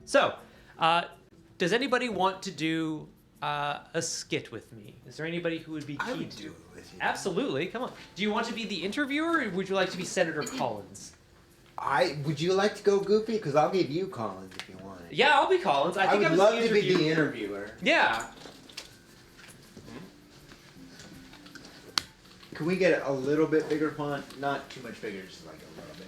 So, does anybody want to do a skit with me? Is there anybody who would be keen I would to? do it with you. Absolutely. Come on. Do you want to be the interviewer, or would you like to be Senator Collins? Would you like to go goofy? Because I'll give you Collins if you want. Yeah, I'll be Collins. I think would I was love the to be the interviewer. interviewer. Yeah. Can we get a little bit bigger font? Not too much bigger, just like a little bit.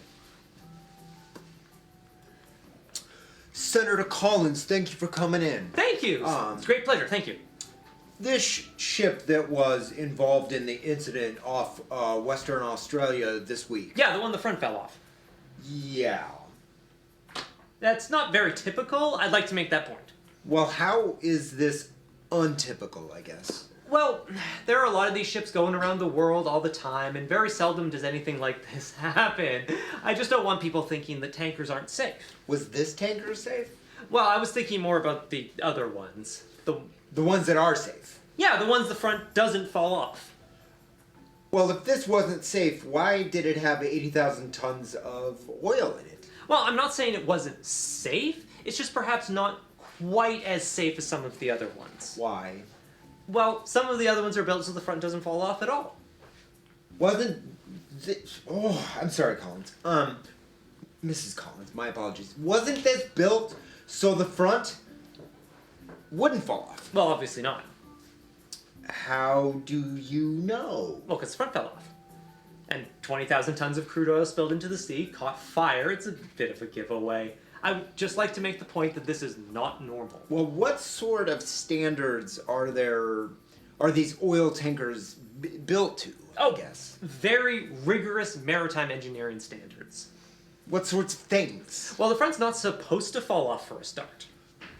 Senator Collins, thank you for coming in. Thank you. It's a great pleasure. Thank you. This ship that was involved in the incident off Western Australia this week. Yeah, the one the front fell off. Yeah. That's not very typical. I'd like to make that point. Well, how is this untypical, I guess? Well, there are a lot of these ships going around the world all the time, and very seldom does anything like this happen. I just don't want people thinking that tankers aren't safe. Was this tanker safe? Well, I was thinking more about the other ones. The ones that are safe. Yeah, the ones the front doesn't fall off. Well, if this wasn't safe, why did it have 80,000 tons of oil in it? Well, I'm not saying it wasn't safe. It's just perhaps not quite as safe as some of the other ones. Why? Well, some of the other ones are built so the front doesn't fall off at all. I'm sorry, Collins. Mrs. Collins, my apologies. Wasn't this built so the front wouldn't fall off? Well, obviously not. How do you know? Well, because the front fell off. And 20,000 tons of crude oil spilled into the sea, caught fire. It's a bit of a giveaway. I would just like to make the point that this is not normal. Well, what sort of standards are these oil tankers built to, I guess? Very rigorous maritime engineering standards. What sorts of things? Well, the front's not supposed to fall off for a start.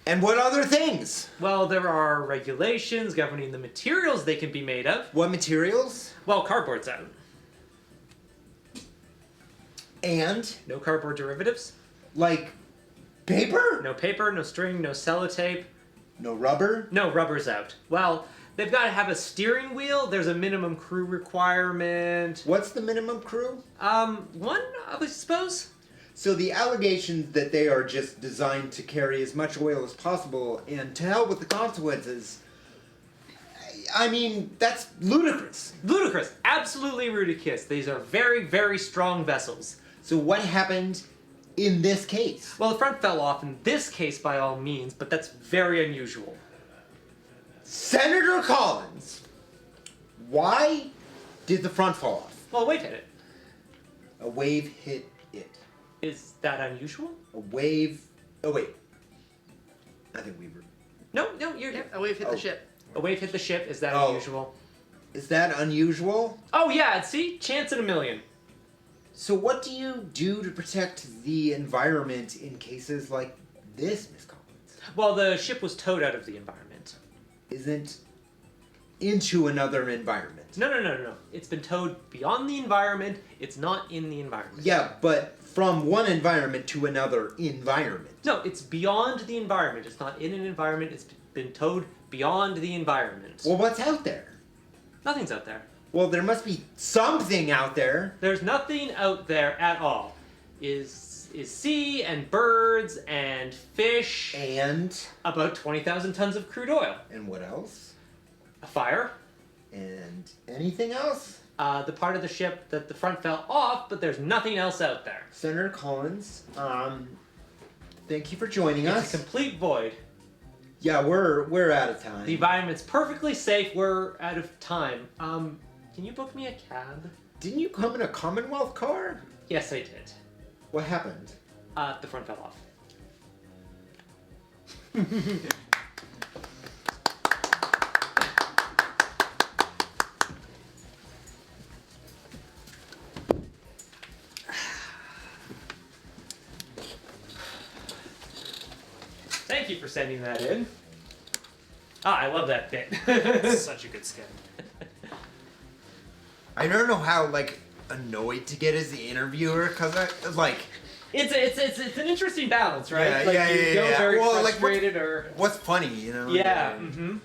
And what other things? Well, there are regulations governing the materials they can be made of. What materials? Well, cardboard's out. And? No cardboard derivatives. Like paper? No paper, no string, no sellotape. No rubber? No, rubber's out. Well, they've got to have a steering wheel. There's a minimum crew requirement. What's the minimum crew? One, I would suppose. So the allegations that they are just designed to carry as much oil as possible and to hell with the consequences, I mean, that's ludicrous. Ludicrous. Absolutely ludicrous. These are very, very strong vessels. So what happened in this case? Well, the front fell off in this case by all means, but that's very unusual. Senator Collins, why did the front fall off? Well, wait a minute. A wave hit it. Is that unusual? A wave... Oh, wait. I think we were... No, you're... A wave hit the ship. A wave hit the ship. Is that Oh. unusual? Is that unusual? Oh, yeah. See? Chance in a million. So what do you do to protect the environment in cases like this, Miss Collins? Well, the ship was towed out of the environment. Isn't into another environment. No. It's been towed beyond the environment. It's not in the environment. Yeah, but from one environment to another environment. No, it's beyond the environment. It's not in an environment. It's been towed beyond the environment. Well, what's out there? Nothing's out there. Well, there must be something out there. There's nothing out there at all. Is sea and birds and fish. And? About 20,000 tons of crude oil. And what else? A fire. And anything else? The part of the ship that the front fell off, but there's nothing else out there. Senator Collins, thank you for joining us. It's a complete void. Yeah, we're out of time. The environment's perfectly safe. We're out of time. Can you book me a cab? Didn't you come in a Commonwealth car? Yes, I did. What happened? The front fell off. Thank you for sending that in. I love that bit. It's such a good skit. I don't know how, annoyed to get as the interviewer, because It's an interesting balance, right? Yeah, you go very Well, frustrated or... What's funny, Yeah, mm-hmm.